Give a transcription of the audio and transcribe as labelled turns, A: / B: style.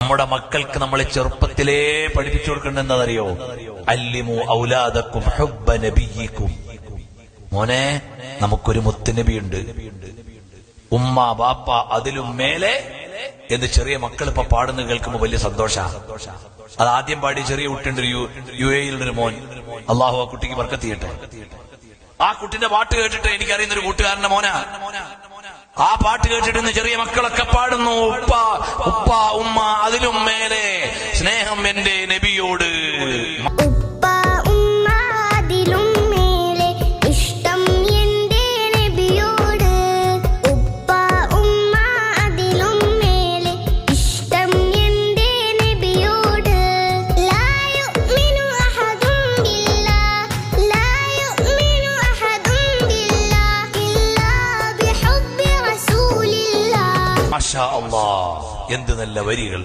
A: നമ്മുടെ മക്കൾക്ക് നമ്മളെ ചെറുപ്പത്തിലേ പഠിപ്പിച്ചു കൊടുക്കേണ്ടതെന്നറിയോ? അല്ലിമു ഔലാദക്കും ഹുബ്ബ നബിയിക്കും. മോനെ, നമുക്കൊരു മുത്തുനബിയുണ്ട്, ഉമ്മ ബാപ്പ അതിലും മേലെ എന്ന് ചെറിയ മക്കൾ ഇപ്പൊ പാടുന്ന കേൾക്കുമ്പോ വലിയ സന്തോഷ. അത് ആദ്യം പാടി ചെറിയ കുട്ടിയുണ്ട്, യു എയിലുള്ളൊരു മോൻ. അള്ളാഹു ആ കുട്ടിക്ക് ബർക്കത്ത് ചെയ്യട്ടെ. ആ കുട്ടിന്റെ പാട്ട് കേട്ടിട്ട് എനിക്കറിയുന്ന ഒരു കൂട്ടുകാരന്റെ മോനാ. ആ പാട്ട് കേട്ടിട്ട് ഇന്ന് ചെറിയ മക്കളൊക്കെ പാടുന്നു, ഉപ്പ ഉപ്പ ഉമ്മ അതിലും മേലെ സ്നേഹം എന്റെ നബിയോട്. മാഷാ അല്ലാഹ്, എന്ത് നല്ല വരികൾ.